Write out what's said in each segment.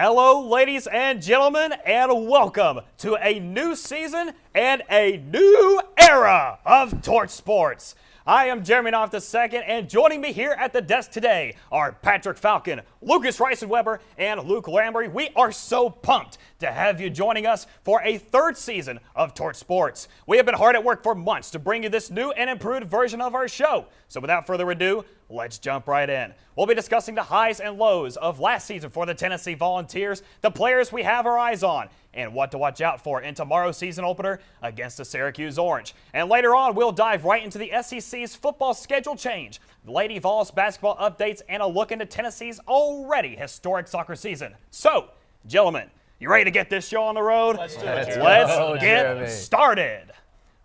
Hello, ladies and gentlemen, and welcome to a new season and a new era of Torch Sports. I am Jeremy Knopf II, and joining me here at the desk today are Patrick Falcon, Lucas Rice-Weber, and Luke Lambury. We are so pumped to have you joining us for a third season of Torch Sports. We have been hard at work for months to bring you this new and improved version of our show. So without further ado, let's jump right in. We'll be discussing the highs and lows of last season for the Tennessee Volunteers, the players we have our eyes on, and what to watch out for in tomorrow's season opener against the Syracuse Orange. And later on, we'll dive right into the SEC's football schedule change, the Lady Vols basketball updates, and a look into Tennessee's already historic soccer season. So, gentlemen, you ready to get this show on the road? Let's do it. Let's get started.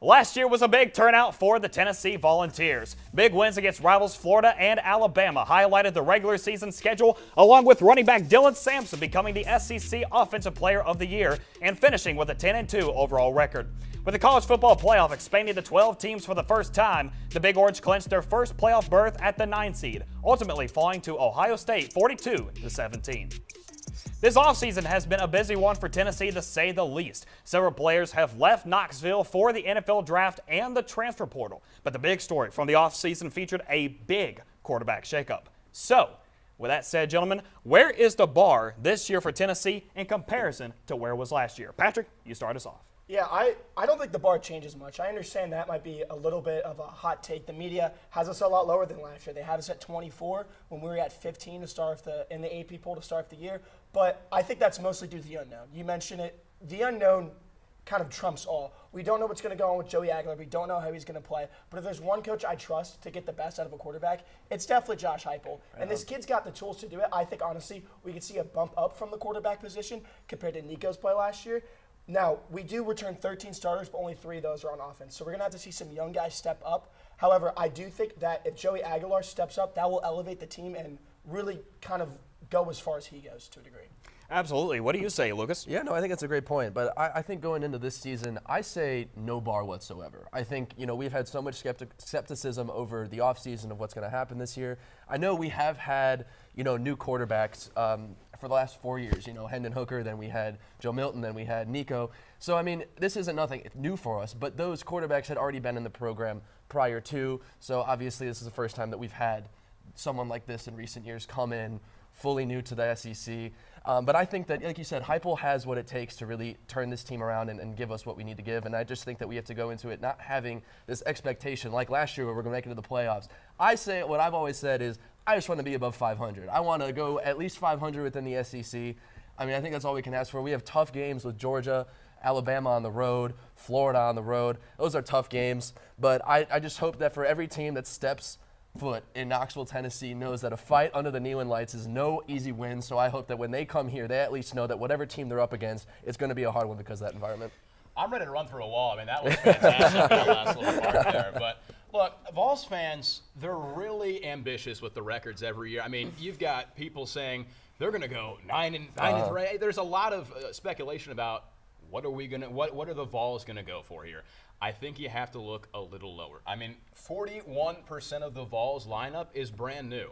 Last year was a big turnout for the Tennessee Volunteers. Big wins against rivals Florida and Alabama highlighted the regular season schedule, along with running back Dylan Sampson becoming the SEC Offensive Player of the Year and finishing with a 10-2 overall record. With the college football playoff expanding to 12 teams for the first time, the Big Orange clinched their first playoff berth at the 9 seed, ultimately falling to Ohio State 42-17. This offseason has been a busy one for Tennessee, to say the least. Several players have left Knoxville for the NFL draft and the transfer portal. But the big story from the offseason featured a big quarterback shakeup. So, with that said, gentlemen, where is the bar this year for Tennessee in comparison to where it was last year? Patrick, you start us off. Yeah, I don't think the bar changes much. I understand that might be a little bit of a hot take. The media has us a lot lower than last year. They had us at 24 when we were at 15 to start in the AP poll to start the year. But I think that's mostly due to the unknown. You mentioned it. The unknown kind of trumps all. We don't know what's going to go on with Joey Aguilar. We don't know how he's going to play. But if there's one coach I trust to get the best out of a quarterback, it's definitely Josh Heupel. And this kid's got the tools to do it. I think, honestly, we could see a bump up from the quarterback position compared to Nico's play last year. Now, we do return 13 starters, but only 3 of those are on offense. So we're going to have to see some young guys step up. However, I do think that if Joey Aguilar steps up, that will elevate the team and really kind of go as far as he goes to a degree. Absolutely. What do you say, Lucas? Yeah, no, I think that's a great point. But I think going into this season, I say no bar whatsoever. I think, we've had so much skepticism over the offseason of what's going to happen this year. I know we have had, new quarterbacks for the last 4 years. Hendon Hooker, then we had Joe Milton, then we had Nico. So, I mean, this isn't nothing new for us. But those quarterbacks had already been in the program prior to. So, obviously, this is the first time that we've had someone like this in recent years come in fully new to the SEC. But I think that, like you said, Heupel has what it takes to really turn this team around and give us what we need to give. And I just think that we have to go into it not having this expectation like last year where we're going to make it to the playoffs. I say what I've always said is I just want to be above 500. I want to go at least 500 within the SEC. I mean, I think that's all we can ask for. We have tough games with Georgia, Alabama on the road, Florida on the road. Those are tough games. But I just hope that for every team that steps foot in Knoxville, Tennessee, knows that a fight under the neon lights is no easy win. So I hope that when they come here, they at least know that whatever team they're up against, it's going to be a hard one because of that environment. I'm ready to run through a wall. I mean, that was fantastic, that last little part there. But look, Vols fans, they're really ambitious with the records every year. I mean, you've got people saying they're going to go 9-3. There's a lot of speculation about what are the Vols going to go for here. I think you have to look a little lower. I mean, 41% of the Vols lineup is brand new.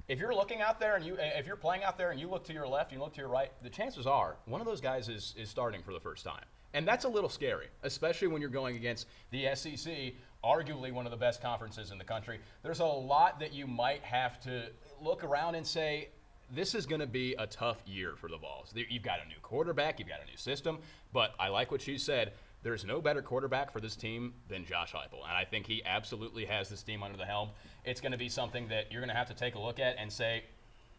If you're looking out there and if you're playing out there and you look to your left, you look to your right, the chances are one of those guys is starting for the first time. And that's a little scary, especially when you're going against the SEC, arguably one of the best conferences in the country. There's a lot that you might have to look around and say, this is going to be a tough year for the Vols. You've got a new quarterback, you've got a new system, but I like what she said. There's no better quarterback for this team than Josh Heupel, and I think he absolutely has this team under the helm. It's going to be something that you're going to have to take a look at and say,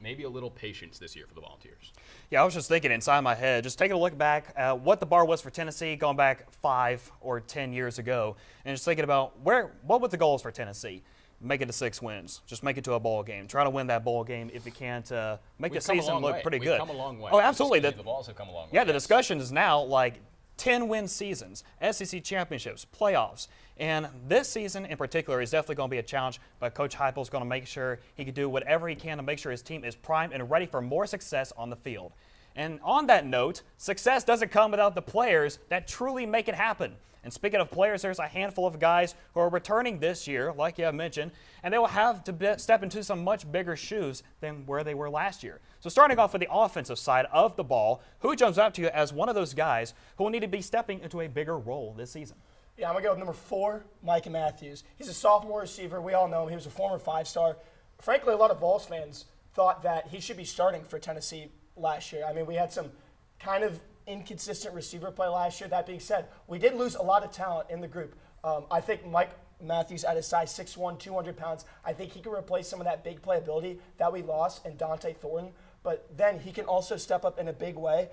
maybe a little patience this year for the Volunteers. Yeah, I was just thinking inside my head, just taking a look back at what the bar was for Tennessee going back 5 or 10 years ago, and just thinking about what were the goals for Tennessee? Make it to 6 wins. Just make it to a bowl game. Try to win that bowl game if you can to make the season look pretty good. We've come a long way. Oh, absolutely. The Vols have come a long way. Yeah, the discussion is now like 10-win seasons, SEC championships, playoffs. And this season in particular is definitely going to be a challenge, but Coach Heupel is going to make sure he can do whatever he can to make sure his team is primed and ready for more success on the field. And on that note, success doesn't come without the players that truly make it happen. And speaking of players, there's a handful of guys who are returning this year, like you have mentioned, and they will have to step into some much bigger shoes than where they were last year. So starting off with the offensive side of the ball, who jumps out to you as one of those guys who will need to be stepping into a bigger role this season? Yeah, I'm going to go with number 4, Micah Matthews. He's a sophomore receiver. We all know him. He was a former 5-star. Frankly, a lot of Vols fans thought that he should be starting for Tennessee last year. I mean, we had some kind of inconsistent receiver play last year. That being said, we did lose a lot of talent in the group. I think Mike Matthews at his size 6'1", 200 pounds, I think he can replace some of that big playability that we lost in Dante Thornton. But then he can also step up in a big way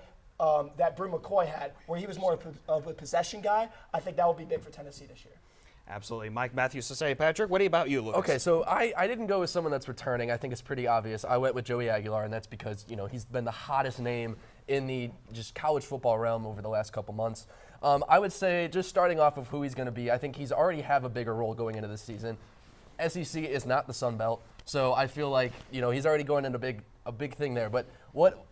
that Brew McCoy had, where he was more of a possession guy. I think that will be big for Tennessee this year. Absolutely. Mike Matthews to say, Patrick, what about you, Lucas? Okay, so I didn't go with someone that's returning. I think it's pretty obvious. I went with Joey Aguilar, and that's because, he's been the hottest name in the just college football realm over the last couple months. I would say, just starting off of who he's going to be, I think he's already have a bigger role going into this season. SEC is not the Sun Belt, so I feel like, he's already going into a big thing there. But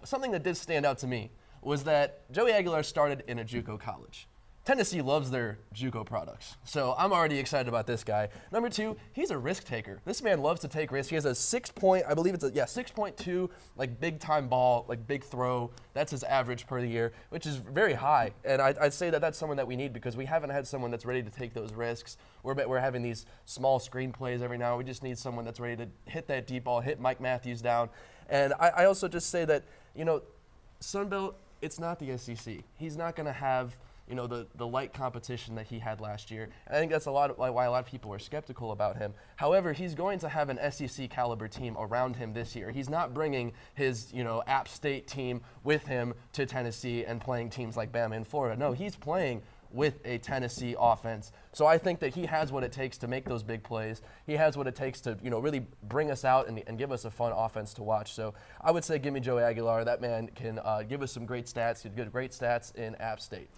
something that did stand out to me was that Joey Aguilar started in a JUCO college. Tennessee loves their JUCO products, so I'm already excited about this guy. Number 2, he's a risk taker. This man loves to take risks. He has a 6.2 like big time ball, like big throw. That's his average per year, which is very high. And I'd say that that's someone that we need because we haven't had someone that's ready to take those risks. We're having these small screen plays every now. We just need someone that's ready to hit that deep ball, hit Mike Matthews down. And I also just say that Sun Belt, it's not the SEC. He's not going to have the light competition that he had last year. And I think that's why a lot of people are skeptical about him. However, he's going to have an SEC caliber team around him this year. He's not bringing his, App State team with him to Tennessee and playing teams like Bama and Florida. No, he's playing with a Tennessee offense. So I think that he has what it takes to make those big plays. He has what it takes to, really bring us out and give us a fun offense to watch. So I would say give me Joey Aguilar. That man can give us some great stats. He did great stats in App State.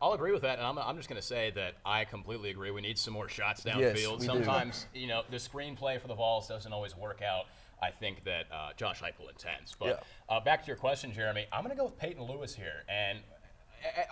I'll agree with that, and I'm just going to say that I completely agree. We need some more shots downfield. Yes, we Sometimes, the screenplay for the Vols doesn't always work out. I think that Josh Heupel intends. But back to your question, Jeremy, I'm going to go with Peyton Lewis here. And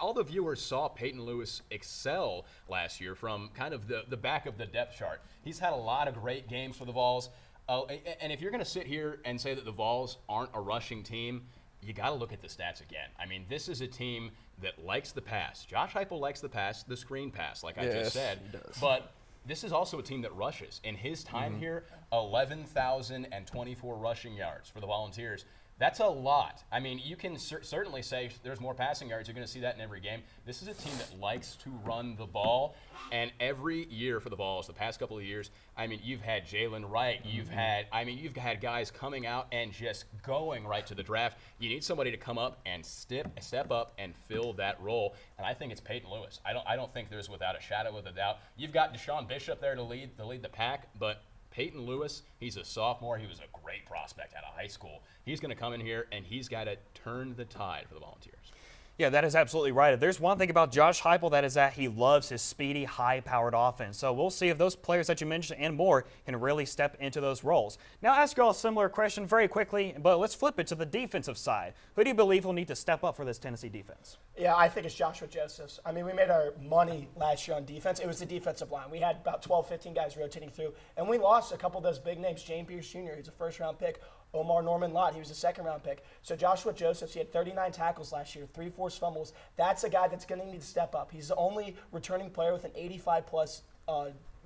all the viewers saw Peyton Lewis excel last year from kind of the back of the depth chart. He's had a lot of great games for the Vols. And if you're going to sit here and say that the Vols aren't a rushing team, you got to look at the stats again. I mean, this is a team that likes the pass. Josh Heupel likes the pass, the screen pass, like I just said. He does. But this is also a team that rushes. In his time here, 11,024 rushing yards for the Volunteers. That's a lot. I mean, you can certainly say there's more passing yards. You're going to see that in every game. This is a team that likes to run the ball. And every year for the Vols, the past couple of years, I mean, you've had Jalen Wright. You've had guys coming out and just going right to the draft. You need somebody to come up and step up and fill that role. And I think it's Peyton Lewis. I don't think there's without a shadow of a doubt. You've got Deshaun Bishop there to lead the pack, but Peyton Lewis, he's a sophomore. He was a great prospect out of high school. He's going to come in here, and he's got to turn the tide for the Volunteers. Yeah, that is absolutely right. If there's one thing about Josh Heupel, that is that he loves his speedy, high-powered offense. So we'll see if those players that you mentioned and more can really step into those roles. Now, I'll ask you all a similar question very quickly, but let's flip it to the defensive side. Who do you believe will need to step up for this Tennessee defense? Yeah, I think it's Joshua Josephs. I mean, we made our money last year on defense. It was the defensive line. We had about 12, 15 guys rotating through, and we lost a couple of those big names. James Pierce Jr., he's a first-round pick. Omar Norman Lott, he was a second-round pick. So Joshua Josephs, he had 39 tackles last year, 3 forced fumbles. That's a guy that's going to need to step up. He's the only returning player with an 85-plus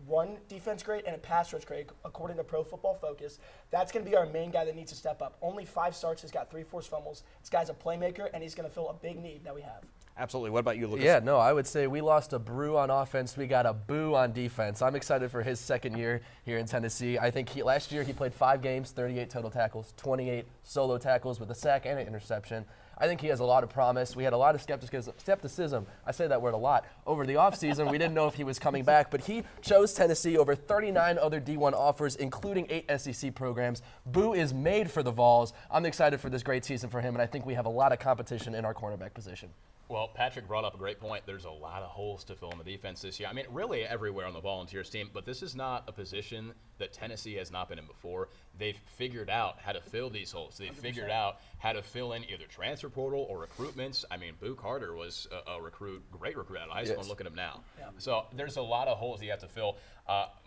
run defense grade and a pass rush grade, according to Pro Football Focus. That's going to be our main guy that needs to step up. Only 5 starts. He's got 3 forced fumbles. This guy's a playmaker, and he's going to fill a big need that we have. Absolutely. What about you, Lucas? Yeah, no, I would say we lost a Brew on offense. We got a Boo on defense. I'm excited for his second year here in Tennessee. I think last year he played 5 games, 38 total tackles, 28 solo tackles with a sack and an interception. I think he has a lot of promise. We had a lot of skepticism. I say that word a lot. Over the offseason, we didn't know if he was coming back, but he chose Tennessee over 39 other D1 offers, including 8 SEC programs. Boo is made for the Vols. I'm excited for this great season for him, and I think we have a lot of competition in our cornerback position. Well, Patrick brought up a great point. There's a lot of holes to fill in the defense this year. I mean, really everywhere on the Volunteers team, but this is not a position that Tennessee has not been in before. They've figured out how to fill these holes. They've 100%. Figured out how to fill in either transfer portal or recruitments. I mean, Boo Carter was a great recruit out of high school, and look at him now. Yeah. So there's a lot of holes you have to fill.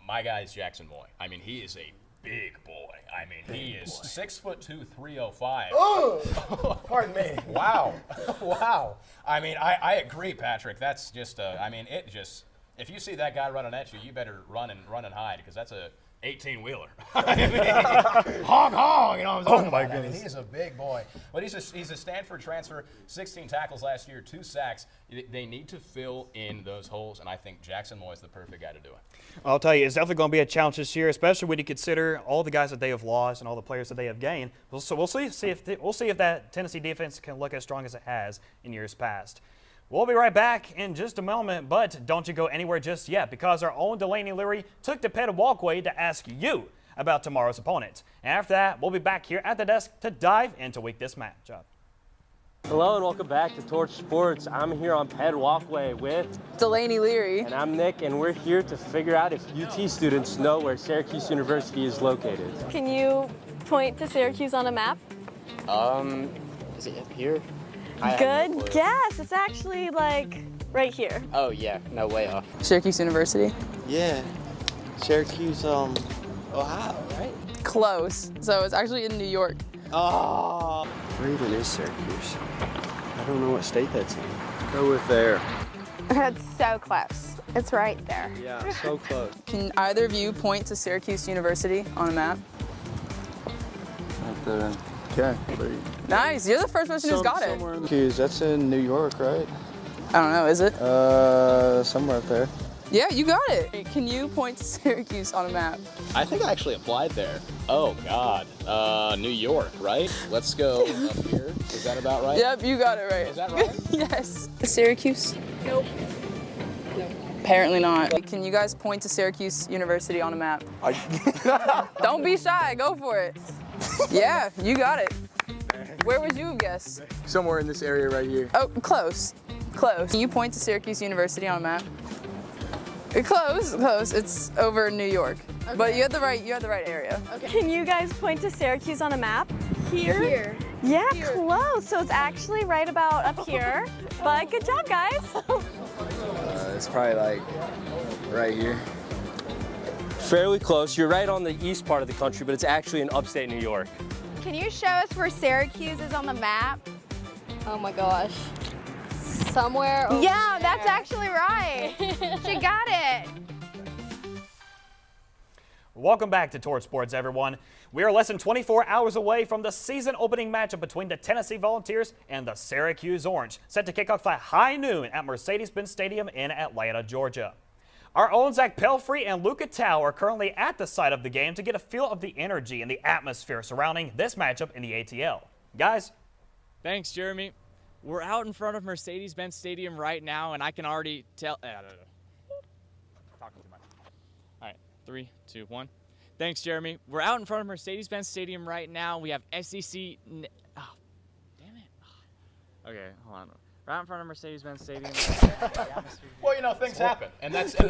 My guy is Jackson Moy. I mean, he is a big boy. I mean, he is 6'2", 305. Oh, pardon me. Wow. Wow. I mean, I agree, Patrick. That's just, if you see that guy running at you, you better run and hide, because that's a 18-wheeler. I mean, honk, you know what I'm saying? Oh, my goodness. I mean, he's a big boy. But he's a Stanford transfer, 16 tackles last year, 2 sacks. They need to fill in those holes, and I think Jackson Moy is the perfect guy to do it. I'll tell you, it's definitely going to be a challenge this year, especially when you consider all the guys that they have lost and all the players that they have gained. So we'll see if that Tennessee defense can look as strong as it has in years past. We'll be right back in just a moment, but don't you go anywhere just yet, because our own Delaney Leary took the Pettit Walkway to ask you about tomorrow's opponent. And after that, we'll be back here at the desk to dive into week this matchup. Hello and welcome back to Torch Sports. I'm here on Pettit Walkway with Delaney Leary. And I'm Nick, and we're here to figure out if UT students know where Syracuse University is located. Can you point to Syracuse on a map? Is it up here? Good guess. It's actually like right here. Oh yeah, no, way off. Syracuse University. Yeah, Syracuse, Ohio, right? Close. So it's actually in New York. Oh. Where even is Syracuse? I don't know what state that's in. Go with there. That's so close. It's right there. Yeah, so close. Can either of you point to Syracuse University on a map? Right there. Okay. Nice. You're the first person who's got it. Syracuse, that's in New York, right? I don't know. Is it? Somewhere up there. Yeah, you got it. Can you point to Syracuse on a map? I think I actually applied there. Oh God, New York, right? Let's go up here. Is that about right? Yep, you got it right. Is that right? Yes. Syracuse? Nope. Apparently not. Can you guys point to Syracuse University on a map? Don't be shy. Go for it. Yeah, you got it. Where would you have guessed? Somewhere in this area right here. Oh, close. Close. Can you point to Syracuse University on a map? Close, close. It's over in New York. Okay. But you had the right area. Okay. Can you guys point to Syracuse on a map? Here? Yeah, here. Close. So it's actually right about up here. But good job, guys. It's probably like right here. Fairly close. You're right on the east part of the country, but it's actually in upstate New York. Can you show us where Syracuse is on the map? Oh my gosh. Somewhere over there. That's actually right. She got it. Welcome back to Torch Sports, everyone. We are less than 24 hours away from the season opening matchup between the Tennessee Volunteers and the Syracuse Orange, set to kick off at high noon at Mercedes-Benz Stadium in Atlanta, Georgia. Our own Zach Pelfrey and Luca Tao are currently at the site of the game to get a feel of the energy and the atmosphere surrounding this matchup in the ATL. Guys? Thanks, Jeremy. We're out in front of Mercedes-Benz Stadium right now, and I can already tell. Talking too much. All right, 3, 2, 1. Thanks, Jeremy. We're out in front of Mercedes-Benz Stadium right now. We have SEC. Oh, damn it. Okay, hold on. Right in front of Mercedes-Benz Stadium. Well, you know, things happen, and that's fine.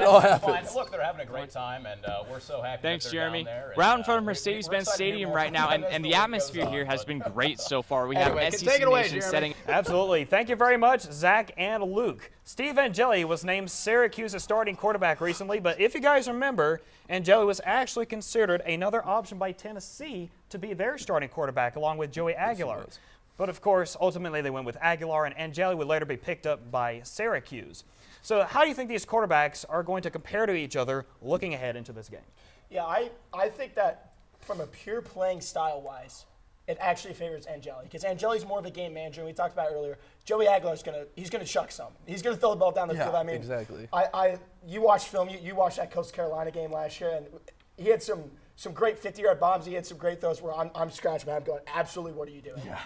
Look, they're having a great time, and we're so happy. Thanks, that they're Jeremy. down there, We're out in front of Mercedes-Benz Stadium right now, and the atmosphere here has been great so far. We have SEC Nation setting. Absolutely. Thank you very much, Zach and Luke. Steve Angeli was named Syracuse's starting quarterback recently, but if you guys remember, Angeli was actually considered another option by Tennessee to be their starting quarterback, along with Joey Aguilar. But of course, ultimately they went with Aguilar, and Angeli would later be picked up by Syracuse. So how do you think these quarterbacks are going to compare to each other looking ahead into this game? Yeah, I think that from a pure playing style-wise, it actually favors Angeli, because Angeli's more of a game manager, and we talked about it earlier. Joey Aguilar's he's gonna chuck some. He's gonna throw the ball down the field. I mean, exactly. You watched film. You watched that Coastal Carolina game last year, and he had some great 50-yard bombs. He had some great throws where I'm scratching my head going, absolutely, what are you doing? Yeah.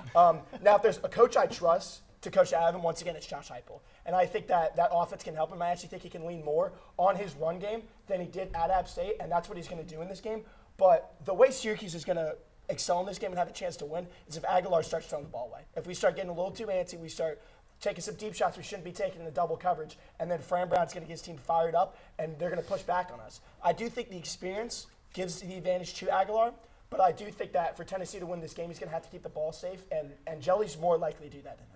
Now, if there's a coach I trust to coach out of him, once again, it's Josh Heupel. And I think that offense can help him. I actually think he can lean more on his run game than he did at App State, and that's what he's going to do in this game. But the way Syracuse is going to excel in this game and have a chance to win is if Aguilar starts throwing the ball away. If we start getting a little too antsy, we start taking some deep shots we shouldn't be taking in the double coverage. And then Fran Brown's going to get his team fired up, and they're going to push back on us. I do think the experience gives the advantage to Aguilar, but I do think that for Tennessee to win this game, he's going to have to keep the ball safe, and Jelly's more likely to do that than him.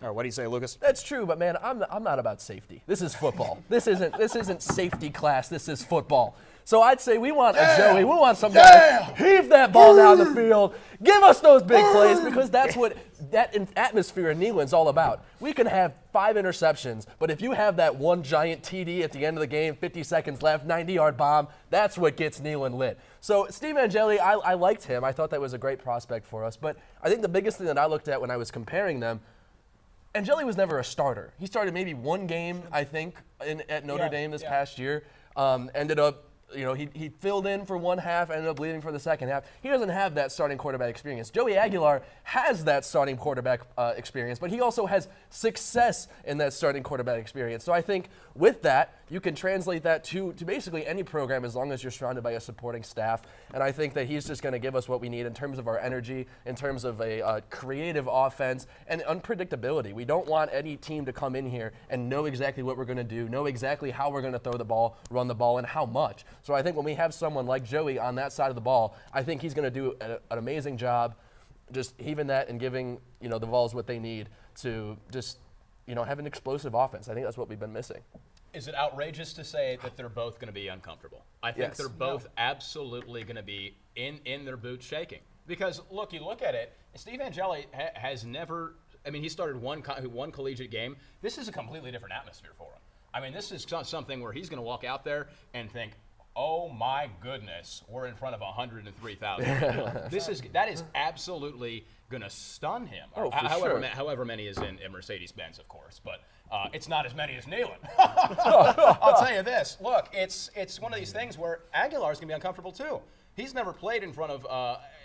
All right, what do you say, Lucas? That's true, but man, I'm not about safety. This is football. This isn't safety class. This is football. So I'd say we want a Joey. We want some guy to heave that ball down the field. Give us those big plays because that's what that atmosphere in Neyland's all about. We can have 5 interceptions, but if you have that one giant TD at the end of the game, 50 seconds left, 90-yard bomb, that's what gets Neyland lit. So Steve Angeli, I liked him. I thought that was a great prospect for us. But I think the biggest thing that I looked at when I was comparing them, Angeli was never a starter. He started maybe one game, I think, at Notre Dame this past year. Ended up, he filled in for one half, ended up leaving for the second half. He doesn't have that starting quarterback experience. Joey Aguilar has that starting quarterback experience, but he also has success in that starting quarterback experience. So I think with that, you can translate that to basically any program as long as you're surrounded by a supporting staff. And I think that he's just going to give us what we need in terms of our energy, in terms of a creative offense, and unpredictability. We don't want any team to come in here and know exactly what we're going to do, know exactly how we're going to throw the ball, run the ball, and how much. So I think when we have someone like Joey on that side of the ball, I think he's going to do an amazing job just heaving that and giving the Vols what they need to just have an explosive offense. I think that's what we've been missing. Is it outrageous to say that they're both going to be uncomfortable? I think they're both absolutely going to be in their boots shaking. Because, look, you look at it, Steve Angeli has never – I mean, he started one collegiate game. This is a completely different atmosphere for him. I mean, this is something where he's going to walk out there and think, oh, my goodness, we're in front of 103,000 people. That is absolutely going to stun him. Oh, for sure. However many is in Mercedes-Benz, of course. But it's not as many as Neyland. I'll tell you this. Look, it's one of these things where Aguilar's going to be uncomfortable too. He's never played in front of,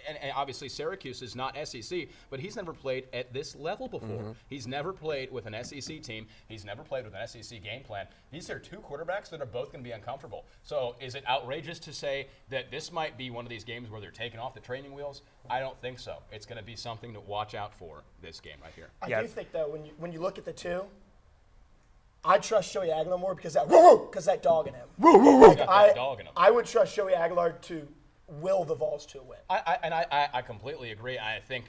and obviously Syracuse is not SEC, but he's never played at this level before. Mm-hmm. He's never played with an SEC team. He's never played with an SEC game plan. These are 2 quarterbacks that are both going to be uncomfortable. So is it outrageous to say that this might be one of these games where they're taking off the training wheels? I don't think so. It's going to be something to watch out for this game right here. I do think, though, when you look at the two, I trust Joey Aguilar more because that dog in him. I would trust Joey Aguilar to will the Vols to a win. I completely agree. I think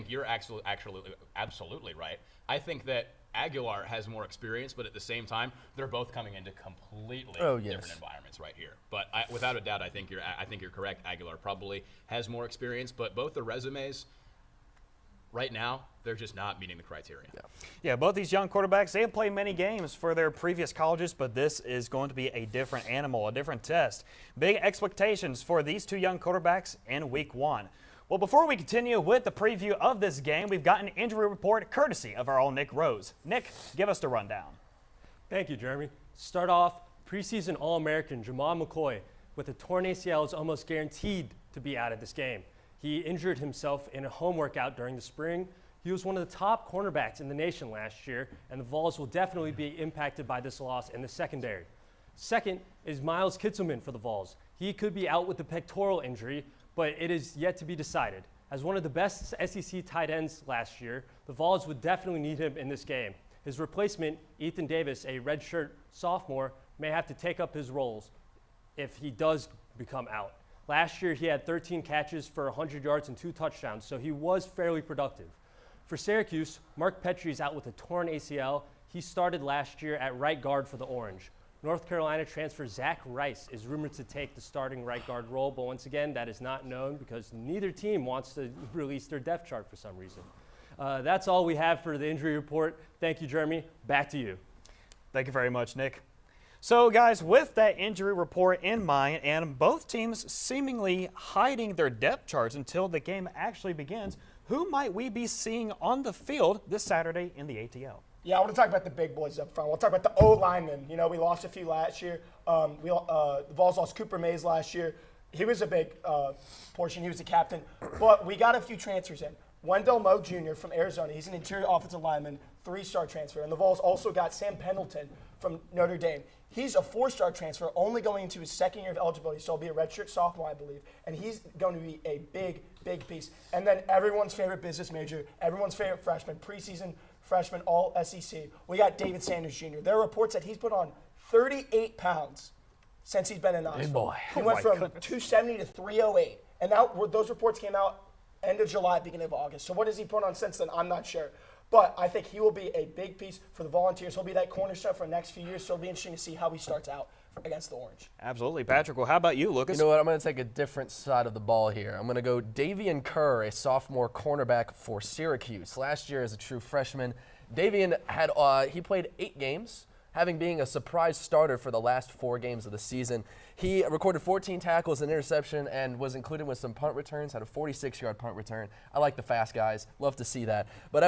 you're absolutely right. I think that Aguilar has more experience, but at the same time, they're both coming into completely different environments right here. But without a doubt, I think you're correct. Aguilar probably has more experience, but both the resumes right now, they're just not meeting the criteria. Yeah, both these young quarterbacks, they have played many games for their previous colleges, but this is going to be a different animal, a different test. Big expectations for these 2 young quarterbacks in week 1. Well, before we continue with the preview of this game, we've got an injury report courtesy of our own Nick Rose. Nick, give us the rundown. Thank you, Jeremy. Start off, preseason All-American Jamal McCoy with a torn ACL is almost guaranteed to be out of this game. He injured himself in a home workout during the spring. He was one of the top cornerbacks in the nation last year, and the Vols will definitely be impacted by this loss in the secondary. Second is Miles Kitzelman for the Vols. He could be out with a pectoral injury, but it is yet to be decided. As one of the best SEC tight ends last year, the Vols would definitely need him in this game. His replacement, Ethan Davis, a redshirt sophomore, may have to take up his roles if he does become out. Last year, he had 13 catches for 100 yards and 2 touchdowns, so he was fairly productive. For Syracuse, Mark Petrie is out with a torn ACL. He started last year at right guard for the Orange. North Carolina transfer Zach Rice is rumored to take the starting right guard role, but once again, that is not known because neither team wants to release their depth chart for some reason. That's all we have for the injury report. Thank you, Jeremy. Back to you. Thank you very much, Nick. So, guys, with that injury report in mind and both teams seemingly hiding their depth charts until the game actually begins, who might we be seeing on the field this Saturday in the ATL? Yeah, I want to talk about the big boys up front. We'll talk about the O-linemen. We lost a few last year. The Vols lost Cooper Mays last year. He was a big portion. He was the captain. But we got a few transfers in. Wendell Moe Jr. from Arizona. He's an interior offensive lineman, 3-star transfer. And the Vols also got Sam Pendleton from Notre Dame. He's a 4-star transfer, only going into his second year of eligibility, so he'll be a redshirt sophomore, I believe. And he's going to be a big, big piece. And then everyone's favorite business major, everyone's favorite freshman, preseason freshman, all SEC. We got David Sanders Jr. There are reports that he's put on 38 pounds since he's been in Knoxville. Big boy. He went from 270 to 308. And now those reports came out end of July, beginning of August. So what has he put on since then? I'm not sure. But I think he will be a big piece for the Volunteers. He'll be that cornerstone for the next few years. So it'll be interesting to see how he starts out against the Orange. Absolutely. Patrick, well, how about you, Lucas? You know what? I'm going to take a different side of the ball here. I'm going to go Davian Kerr, a sophomore cornerback for Syracuse. Last year as a true freshman, Davian had he played 8 games, having been a surprise starter for the last 4 games of the season. He recorded 14 tackles, an interception, and was included with some punt returns, had a 46-yard punt return. I like the fast guys. Love to see that. But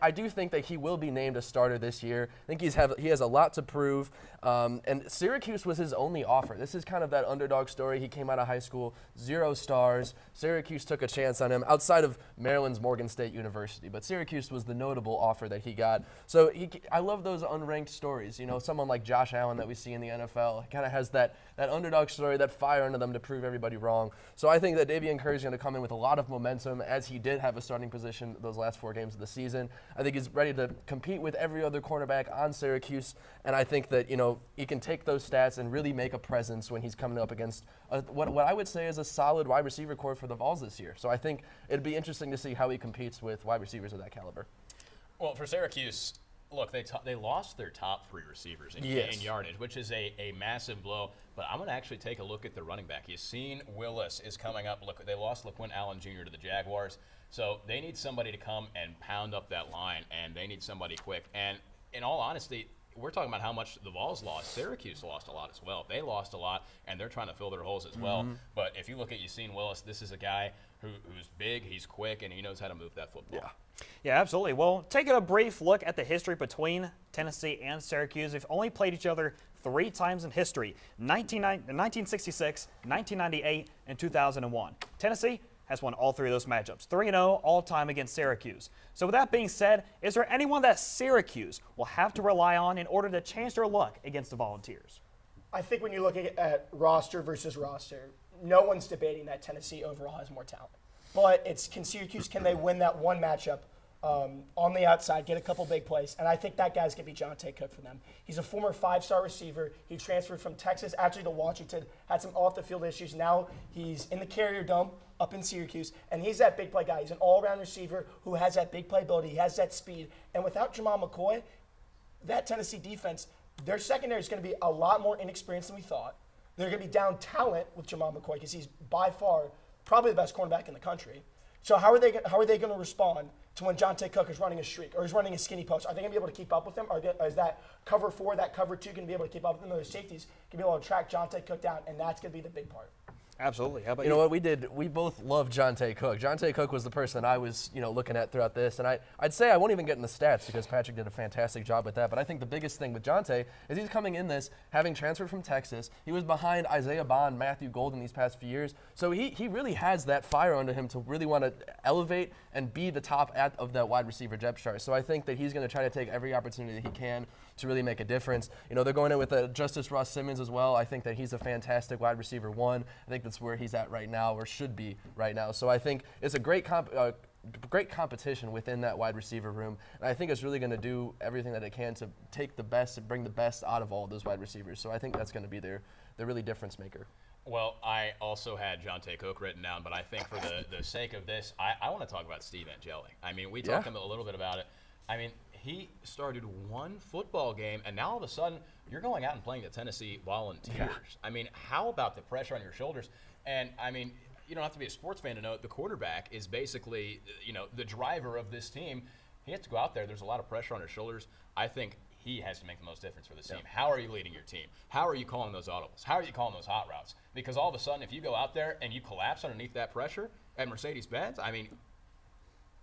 I do think that he will be named a starter this year. I think he has a lot to prove. And Syracuse was his only offer. This is kind of that underdog story. He came out of high school, 0 stars. Syracuse took a chance on him outside of Maryland's Morgan State University. But Syracuse was the notable offer that he got. So I love those unranked stories. You know, someone like Josh Allen that we see in the NFL kind of has that underdog story, that fire under them to prove everybody wrong. So I think that Davian Kerr is going to come in with a lot of momentum, as he did have a starting position those last 4 games of the season. I think he's ready to compete with every other cornerback on Syracuse, and I think that, you know, he can take those stats and really make a presence when he's coming up against what I would say is a solid wide receiver core for the Vols this year. So I think it'd be interesting to see how he competes with wide receivers of that caliber. Well, for Syracuse, look, they lost their top 3 receivers in yardage, which is a massive blow. But I'm going to actually take a look at the running back. You've seen Willis is coming up. Look, they lost LaQuint Allen Jr. to the Jaguars. So they need somebody to come and pound up that line, and they need somebody quick. And in all honesty, we're talking about how much the Vols lost. Syracuse lost a lot as well. They lost a lot, and they're trying to fill their holes as well. But if you look at Yassine Willis, this is a guy who's big, he's quick, and he knows how to move that football. Yeah, absolutely. Well, taking a brief look at the history between Tennessee and Syracuse, they've only played each other 3 times in history, 1966, 1998, and 2001. Tennessee has won all 3 of those matchups, 3-0 all-time against Syracuse. So with that being said, is there anyone that Syracuse will have to rely on in order to change their luck against the Volunteers? I think when you look at roster versus roster, no one's debating that Tennessee overall has more talent. But can Syracuse, can they win that one matchup on the outside, get a couple big plays? And I think that guy's going to be Jonte Cook for them. He's a former 5-star receiver. He transferred from Texas actually to Washington, had some off-the-field issues. Now he's in the Carrier Dome up in Syracuse, and he's that big play guy. He's an all-around receiver who has that big play ability. He has that speed. And without Jamal McCoy, that Tennessee defense, their secondary is going to be a lot more inexperienced than we thought. They're going to be down talent with Jamal McCoy because he's by far probably the best cornerback in the country. So how are they going to respond to when Jonte Cook is running a streak or is running a skinny post? Are they going to be able to keep up with him? Is that cover 4, that cover 2 going to be able to keep up with him? Those safeties can be able to track Jonte Cook down, and that's going to be the big part. Absolutely. How about you? You know what we did? We both love Jonte Cook. Jonte Cook was the person I was, looking at throughout this, and I'd say I won't even get in the stats because Patrick did a fantastic job with that. But I think the biggest thing with Jonte is he's coming in this having transferred from Texas. He was behind Isaiah Bond, Matthew Golden these past few years, so he really has that fire under him to really want to elevate and be the top of that wide receiver depth chart. So I think that he's going to try to take every opportunity that he can to really make a difference. They're going in with Justice Ross Simmons as well. I think that he's a fantastic wide receiver 1. I think that's where he's at right now, or should be right now. So I think it's a great competition within that wide receiver room. And I think it's really going to do everything that it can to take the best and bring the best out of all of those wide receivers. So I think that's going to be their really difference maker. Well, I also had Jonte Cook written down, but I think for the sake of this, I want to talk about Steve Angeli. I mean, we talked a little bit about it. I mean, he started 1 football game, and now all of a sudden you're going out and playing the Tennessee Volunteers. Yeah. I mean, how about the pressure on your shoulders? And, I mean, you don't have to be a sports fan to know the quarterback is basically, the driver of this team. He has to go out there. There's a lot of pressure on his shoulders. I think he has to make the most difference for this team. How are you leading your team? How are you calling those audibles? How are you calling those hot routes? Because all of a sudden, if you go out there and you collapse underneath that pressure at Mercedes-Benz, I mean,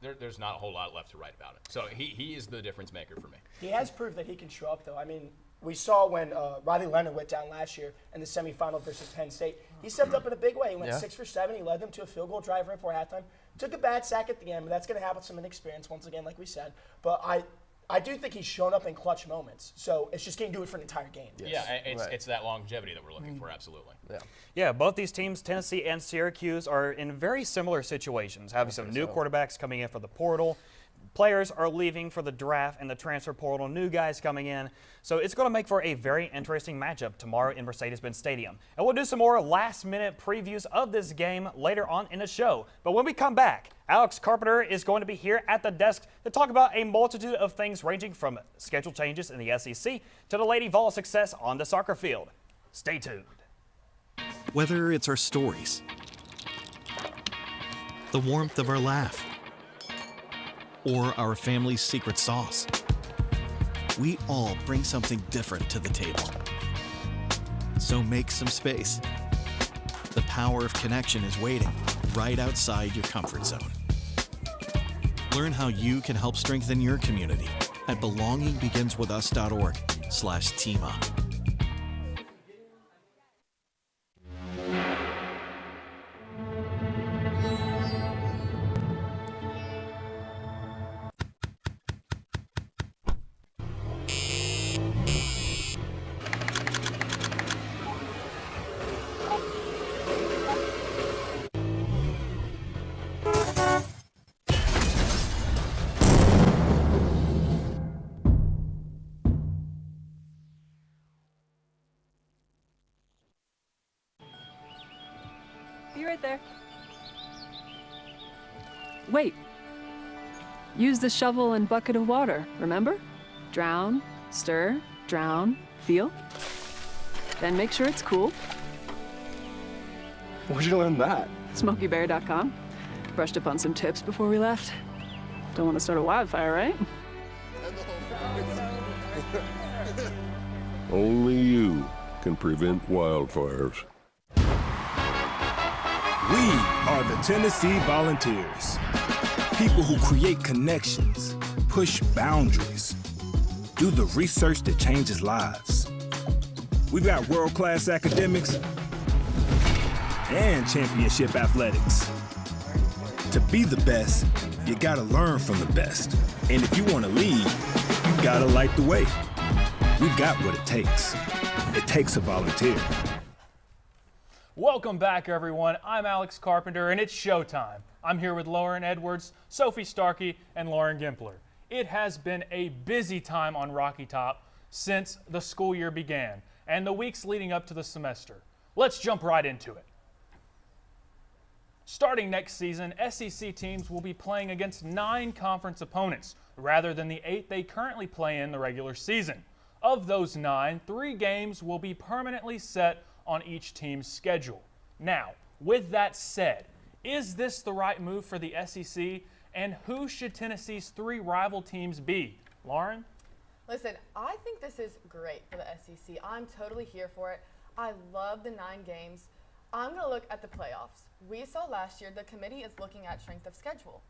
there's not a whole lot left to write about it. So he is the difference maker for me. He has proved that he can show up, though. I mean, we saw when Riley Leonard went down last year in the semifinal versus Penn State. He stepped up in a big way. He went 6 for 7. He led them to a field goal drive right before halftime. Took a bad sack at the end, but that's going to happen with some inexperience, once again, like we said. But I do think he's shown up in clutch moments. So it's just, can he do it for an entire game? Yes. Yeah, it's that longevity that we're looking for, absolutely. Yeah, both these teams, Tennessee and Syracuse, are in very similar situations, having some new quarterbacks coming in from the portal. Players are leaving for the draft and the transfer portal, new guys coming in. So it's going to make for a very interesting matchup tomorrow in Mercedes-Benz Stadium. And we'll do some more last-minute previews of this game later on in the show. But when we come back, Alex Carpenter is going to be here at the desk to talk about a multitude of things ranging from schedule changes in the SEC to the Lady Vols' success on the soccer field. Stay tuned. Whether it's our stories, the warmth of our laugh, or our family's secret sauce, we all bring something different to the table. So make some space. The power of connection is waiting right outside your comfort zone. Learn how you can help strengthen your community at belongingbeginswithus.org/teamup. Be right there. Wait. Use the shovel and bucket of water, remember? Drown, stir, drown, feel. Then make sure it's cool. Where'd you learn that? SmokeyBear.com. Brushed up on some tips before we left. Don't want to start a wildfire, right? Only you can prevent wildfires. We are the Tennessee Volunteers. People who create connections, push boundaries, do the research that changes lives. We've got world-class academics and championship athletics. To be the best, you gotta learn from the best. And if you wanna lead, you gotta light the way. We've got what it takes. It takes a volunteer. Welcome back, everyone. I'm Alex Carpenter, and it's showtime. I'm here with Lauren Edwards, Sophie Starkey, and Lauren Gimpler. It has been a busy time on Rocky Top since the school year began and the weeks leading up to the semester. Let's jump right into it. Starting next season, SEC teams will be playing against 9 conference opponents rather than the 8 they currently play in the regular season. Of those 9, 3 games will be permanently set on each team's schedule. Now, with that said, is this the right move for the SEC, and who should Tennessee's 3 rival teams be? Lauren? Listen, I think this is great for the SEC. I'm totally here for it. I love the 9 games. I'm going to look at the playoffs. We saw last year the committee is looking at strength of schedule.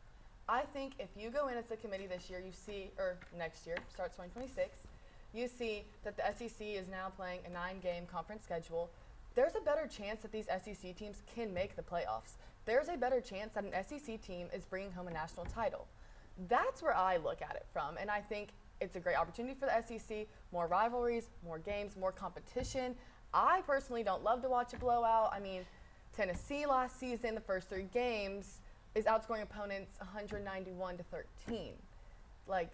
I think if you go in as a committee this year, you see, or next year, starts 2026, you see that the SEC is now playing a 9-game conference schedule. There's a better chance that these SEC teams can make the playoffs. There's a better chance that an SEC team is bringing home a national title. That's where I look at it from, and I think it's a great opportunity for the SEC, more rivalries, more games, more competition. I personally don't love to watch a blowout. I mean, Tennessee last season, the first 3 games, is outscoring opponents 191-13. And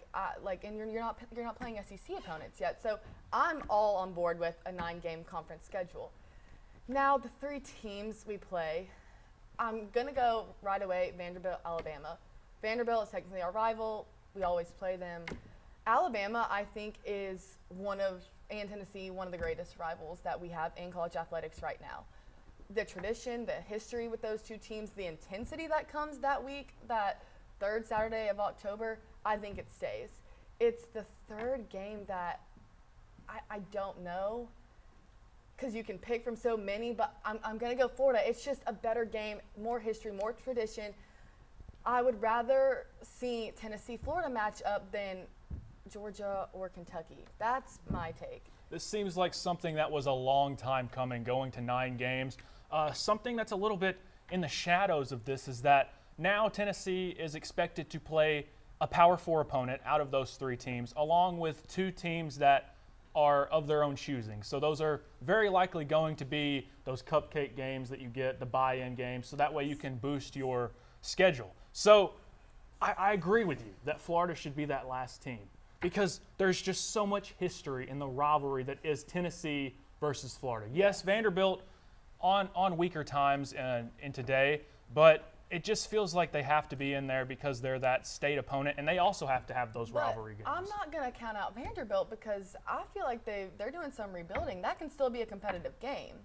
you're not playing SEC opponents yet. So I'm all on board with a 9-game conference schedule. Now, the 3 teams we play, I'm going to go right away, Vanderbilt, Alabama. Vanderbilt is technically our rival. We always play them. Alabama, I think, is and Tennessee, one of the greatest rivals that we have in college athletics right now. The tradition, the history with those 2 teams, the intensity that comes that week, that 3rd Saturday of October, I think it stays. It's the 3rd game that I don't know, because you can pick from so many, but I'm going to go Florida. It's just a better game, more history, more tradition. I would rather see Tennessee-Florida match up than Georgia or Kentucky. That's my take. This seems like something that was a long time coming, going to 9 games. Something that's a little bit in the shadows of this is that now Tennessee is expected to play a Power 4 opponent out of those 3 teams, along with 2 teams that are of their own choosing. So those are very likely going to be those cupcake games that you get, the buy-in games, so that way you can boost your schedule. So I agree with you that Florida should be that last team because there's just so much history in the rivalry that is Tennessee versus Florida. Yes, Vanderbilt on weaker times in today, but it just feels like they have to be in there because they're that state opponent, and they also have to have those rivalry games. I'm not going to count out Vanderbilt because I feel like they're doing some rebuilding. That can still be a competitive game.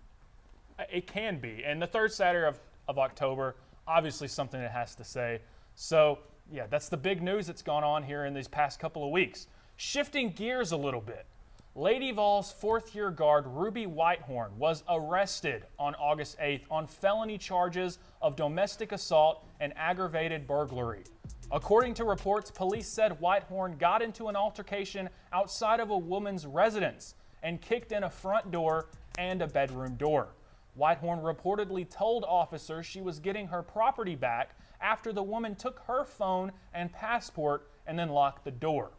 It can be. And the third Saturday of October, obviously something that has to say. So, yeah, that's the big news that's gone on here in these past couple of weeks. Shifting gears a little bit. Lady Vols fourth-year guard Ruby Whitehorn was arrested on August 8th on felony charges of domestic assault and aggravated burglary. According to reports, police said Whitehorn got into an altercation outside of a woman's residence and kicked in a front door and a bedroom door. Whitehorn reportedly told officers she was getting her property back after the woman took her phone and passport and then locked the door.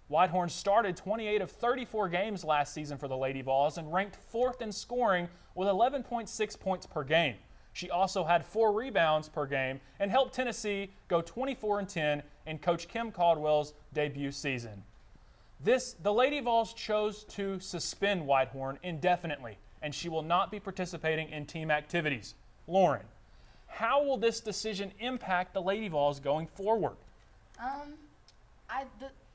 Whitehorn started 28 of 34 games last season for the Lady Vols and ranked 4th in scoring with 11.6 points per game. She also had 4 rebounds per game and helped Tennessee go 24-10 in Coach Kim Caldwell's debut season. The Lady Vols chose to suspend Whitehorn indefinitely, and she will not be participating in team activities. Lauren, how will this decision impact the Lady Vols going forward?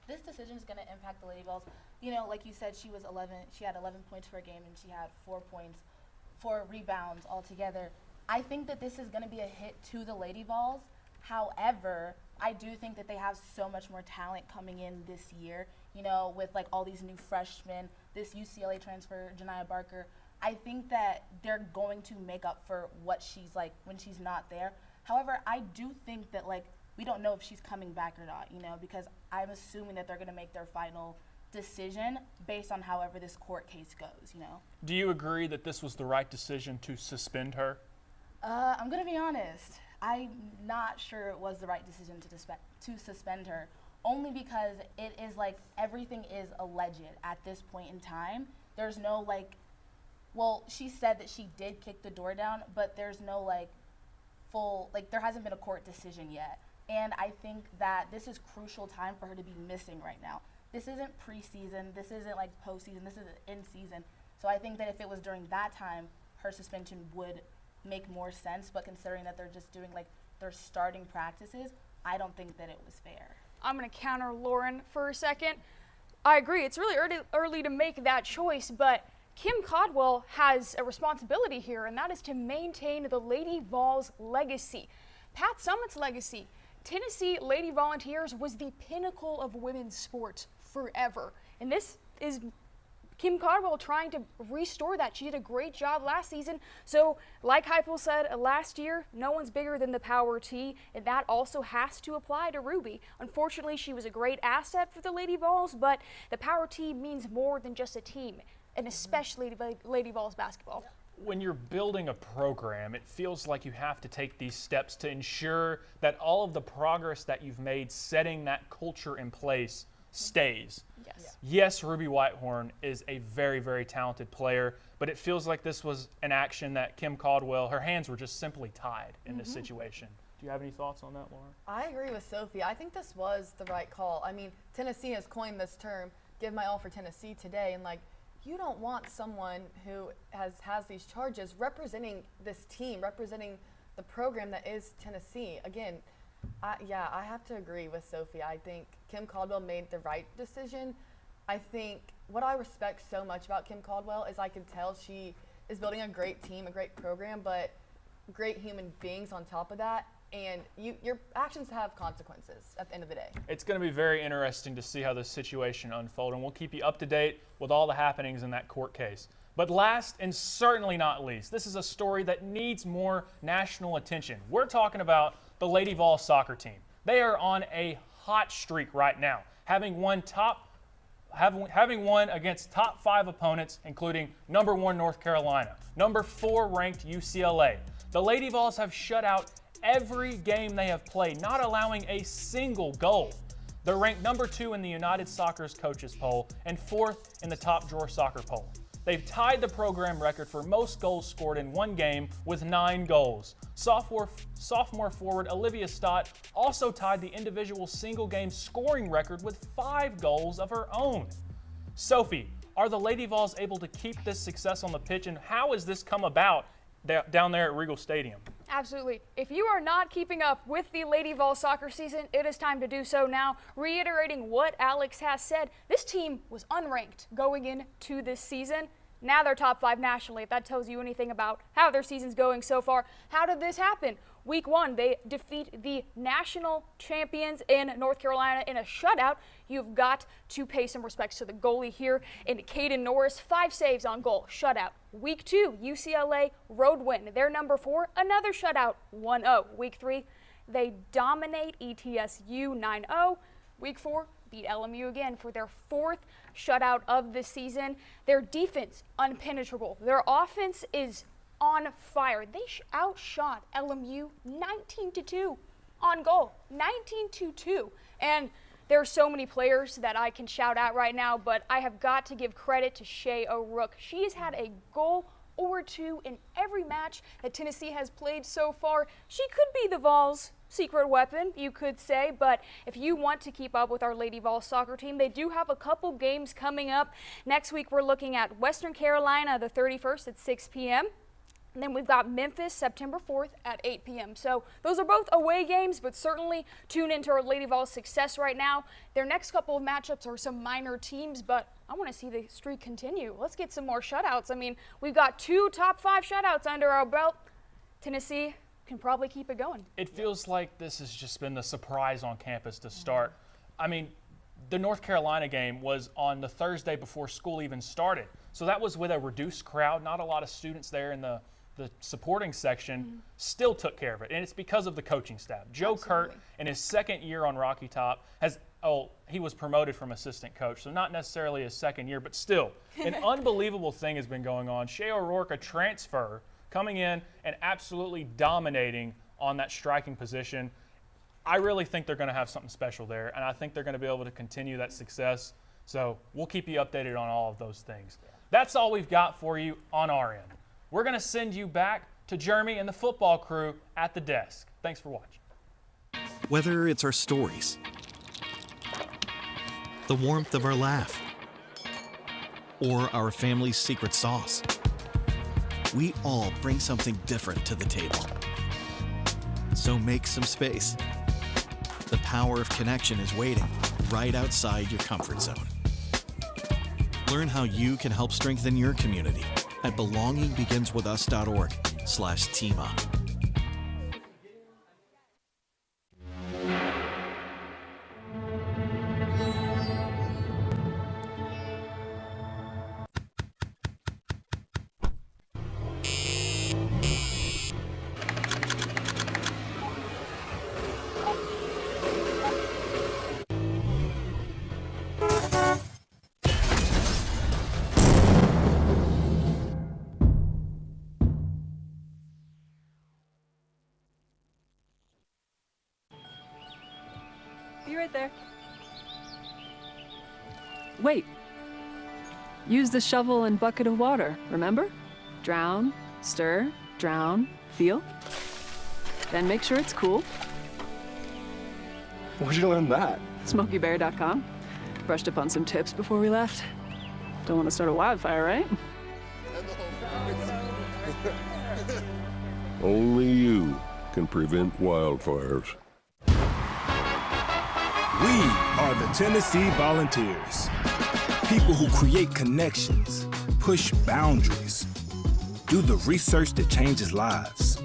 This decision is going to impact the Lady Vols. You know, like you said, she had 11 points per game, and she had 4 rebounds altogether. I think that this is going to be a hit to the Lady Vols. However, I do think that they have so much more talent coming in this year, you know, with like all these new freshmen, this UCLA transfer, Janiah Barker. I think that they're going to make up for what she's like when she's not there. However, I do think that like we don't know if she's coming back or not, you know, because I'm assuming that they're going to make their final decision based on however this court case goes, you know. Do you agree that this was the right decision to suspend her? I'm going to be honest. I'm not sure it was the right decision to suspend her, only because it is like everything is alleged at this point in time. There's no like, well, she said that she did kick the door down, but there's no like full, like there hasn't been a court decision yet. And I think that this is crucial time for her to be missing right now. This isn't preseason. This isn't like postseason. This is in season. So I think that if it was during that time, her suspension would make more sense. But considering that they're just doing like their starting practices, I don't think that it was fair. I'm going to counter Lauren for a second. I agree. It's really early to make that choice, but Kim Caldwell has a responsibility here, and that is to maintain the Lady Vols legacy. Pat Summitt's legacy. Tennessee Lady Volunteers was the pinnacle of women's sports forever. And this is Kim Caldwell trying to restore that. She did a great job last season. So like Heupel said last year, no one's bigger than the Power T, and that also has to apply to Ruby. Unfortunately, she was a great asset for the Lady Vols, but the Power T means more than just a team, and especially Lady Vols basketball. When you're building a program, it feels like you have to take these steps to ensure that all of the progress that you've made setting that culture in place stays. Yes. Yes, Ruby Whitehorn is a very, very talented player, but it feels like this was an action that Kim Caldwell, her hands were just simply tied in this situation. Do you have any thoughts on that, Laura? I agree with Sophie. I think this was the right call. I mean, Tennessee has coined this term, give my all for Tennessee today, and like, you don't want someone who has these charges representing this team, representing the program that is Tennessee. Again, I have to agree with Sophie. I think Kim Caldwell made the right decision. I think what I respect so much about Kim Caldwell is I can tell she is building a great team, a great program, but great human beings on top of that. And your actions have consequences at the end of the day. It's going to be very interesting to see how this situation unfolds, and we'll keep you up to date with all the happenings in that court case. But last and certainly not least, this is a story that needs more national attention. We're talking about the Lady Vols soccer team. They are on a hot streak right now, having won against top 5 opponents, including number 1 North Carolina, number 4 ranked UCLA. The Lady Vols have shut out every game they have played, not allowing a single goal. They're ranked number 2 in the United Soccer's coaches poll and 4th in the top drawer soccer poll. they've tied the program record for most goals scored in one game with 9 goals. Sophomore forward Olivia Stott also tied the individual single-game scoring record with 5 goals of her own. Sophie, are the Lady Vols able to keep this success on the pitch, and how has this come about down there at Regal Stadium? Absolutely. If you are not keeping up with the Lady Vols soccer season, it is time to do so now. Reiterating what Alex has said, this team was unranked going into this season. Now they're top 5 nationally. If that tells you anything about how their season's going so far. How did this happen? Week 1, they defeat the national champions in North Carolina in a shutout. You've got to pay some respects to the goalie here in Caden Norris. 5 saves on goal, shutout. Week 2, UCLA road win. They're number 4, another shutout, 1-0. Week 3, they dominate ETSU 9-0. Week 4, beat LMU again for their 4th shutout of the season. Their defense, unpenetrable. Their offense is on fire. They outshot LMU 19-2 on goal, 19-2. And there are so many players that I can shout out right now, but I have got to give credit to Shea O'Rourke. She has had a goal or 2 in every match that Tennessee has played so far. She could be the Vols' secret weapon, you could say, but if you want to keep up with our Lady Vols soccer team, they do have a couple games coming up. Next week, we're looking at Western Carolina the 31st at 6 p.m. And then we've got Memphis September 4th at 8 p.m. So those are both away games, but certainly tune into our Lady Vols success right now. Their next couple of matchups are some minor teams, but I want to see the streak continue. Let's get some more shutouts. I mean, we've got 2 top 5 shutouts under our belt. Tennessee can probably keep it going. It feels like this has just been the surprise on campus to start. I mean, the North Carolina game was on the Thursday before school even started. So that was with a reduced crowd, not a lot of students there in the supporting section, still took care of it. And it's because of the coaching staff. Joe Kurt, in his 2nd year on Rocky Top, he was promoted from assistant coach, so not necessarily his 2nd year, but still, an unbelievable thing has been going on. Shea O'Rourke, a transfer, coming in and absolutely dominating on that striking position. I really think they're going to have something special there, and I think they're going to be able to continue that success. So we'll keep you updated on all of those things. That's all we've got for you on our end. We're going to send you back to Jeremy and the football crew at the desk. Thanks for watching. Whether it's our stories, the warmth of our laugh, or our family's secret sauce, we all bring something different to the table. So make some space. The power of connection is waiting right outside your comfort zone. Learn how you can help strengthen your community at belongingbeginswithus.org/teamup. Be right there. Wait. Use the shovel and bucket of water, remember? Drown, stir, drown, feel. Then make sure it's cool. Where'd you learn that? SmokeyBear.com. Brushed up on some tips before we left. Don't want to start a wildfire, right? Only you can prevent wildfires. We are the Tennessee Volunteers. People who create connections, push boundaries, do the research that changes lives.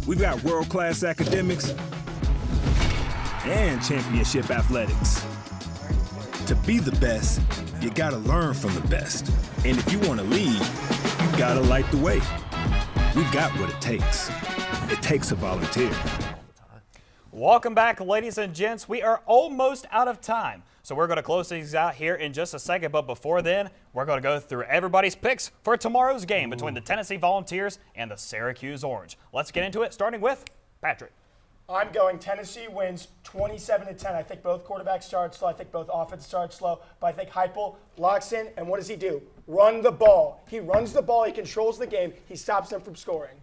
We've got world-class academics and championship athletics. To be the best, you gotta learn from the best. And if you wanna lead, you gotta light the way. We've got what it takes. It takes a volunteer. Welcome back, ladies and gents. We are almost out of time, so we're going to close things out here in just a second. But before then, we're going to go through everybody's picks for tomorrow's game between the Tennessee Volunteers and the Syracuse Orange. Let's get into it, starting with Patrick. I'm going Tennessee wins 27-10. I think both quarterbacks start slow. I think both offenses start slow. But I think Heupel locks in, and what does he do? run the ball. He runs the ball. He controls the game. He stops them from scoring.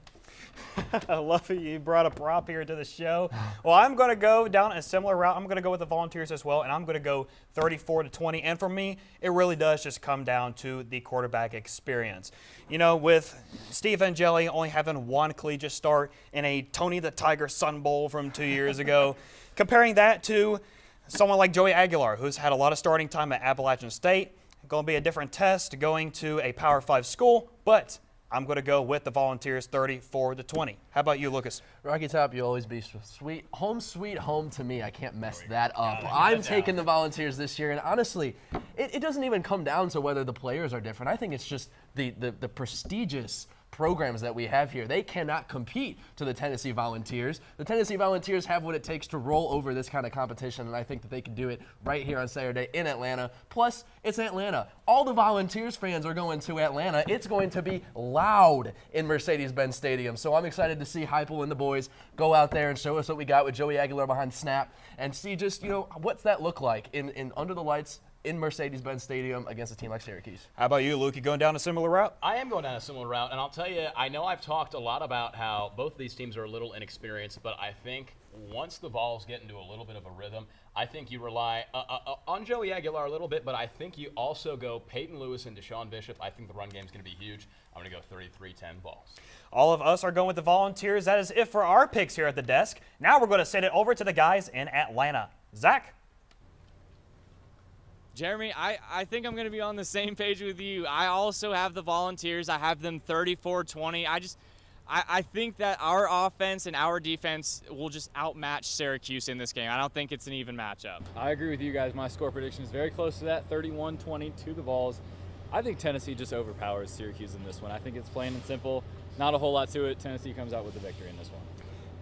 I love it. You brought a prop here to the show. Well, I'm going to go down a similar route. I'm going to go with the Volunteers as well, and I'm going to go 34-20. And for me, it really does just come down to the quarterback experience. You know, with Steve Angeli only having one collegiate start in a Tony the Tiger Sun Bowl from 2 years ago, comparing that to someone like Joey Aguilar, who's had a lot of starting time at Appalachian State, going to be a different test going to a Power 5 school, but I'm going to go with the Volunteers 34-20. How about you, Lucas? Rocky Top, you'll always be sweet. Home sweet home to me. I can't mess that up. I'm taking the Volunteers this year, and honestly, it doesn't even come down to whether the players are different. I think it's just the prestigious programs that we have here. They cannot compete to the Tennessee Volunteers. The Tennessee Volunteers have what it takes to roll over this kind of competition, and I think that they can do it right here on Saturday in Atlanta. Plus, it's Atlanta. All the Volunteers fans are going to Atlanta. It's going to be loud in Mercedes-Benz Stadium. So I'm excited to see Heupel and the boys go out there and show us what we got with Joey Aguilar behind snap and see just, what's that look like in under the lights in Mercedes-Benz Stadium against a team like Syracuse. How about you, Luke? You going down a similar route? I am going down a similar route, and I'll tell you, I know I've talked a lot about how both of these teams are a little inexperienced, but I think once the Vols get into a little bit of a rhythm, I think you rely on Joey Aguilar a little bit, but I think you also go Peyton Lewis and Deshaun Bishop. I think the run game is going to be huge. I'm going to go 33-10 Vols. All of us are going with the Volunteers. That is it for our picks here at the desk. Now we're going to send it over to the guys in Atlanta. Zach? Jeremy, I think I'm going to be on the same page with you. I also have the Volunteers. I have them 34-20. I think that our offense and our defense will just outmatch Syracuse in this game. I don't think it's an even matchup. I agree with you guys. My score prediction is very close to that, 31-20 to the Vols. I think Tennessee just overpowers Syracuse in this one. I think it's plain and simple. Not a whole lot to it. Tennessee comes out with the victory in this one.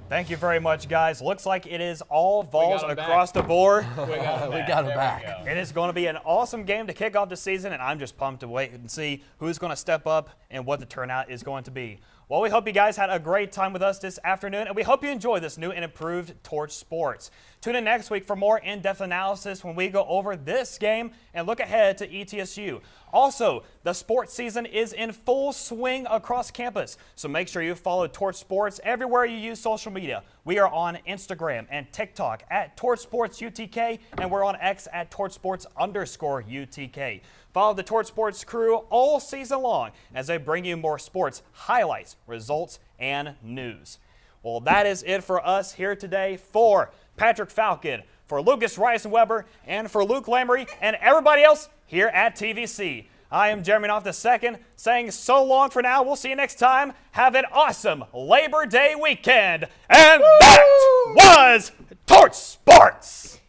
Thank you very much, guys. Looks like it is all Vols across the board. We got it back. It is going to be an awesome game to kick off the season, and I'm just pumped to wait and see who's going to step up and what the turnout is going to be. Well, we hope you guys had a great time with us this afternoon, and we hope you enjoy this new and improved Torch Sports. Tune in next week for more in-depth analysis when we go over this game and look ahead to ETSU. Also, the sports season is in full swing across campus, so make sure you follow Torch Sports everywhere you use social media. We are on Instagram and TikTok at Torch Sports UTK, and we're on X at Torch Sports _UTK. Follow the Torch Sports crew all season long as they bring you more sports highlights, results, and news. Well, that is it for us here today. For Patrick Falcon, for Lucas Rice-Weber, and for Luke Lamery, and everybody else here at TVC. I am Jeremy Knopf II, saying so long for now. We'll see you next time. Have an awesome Labor Day weekend. And that was Torch Sports.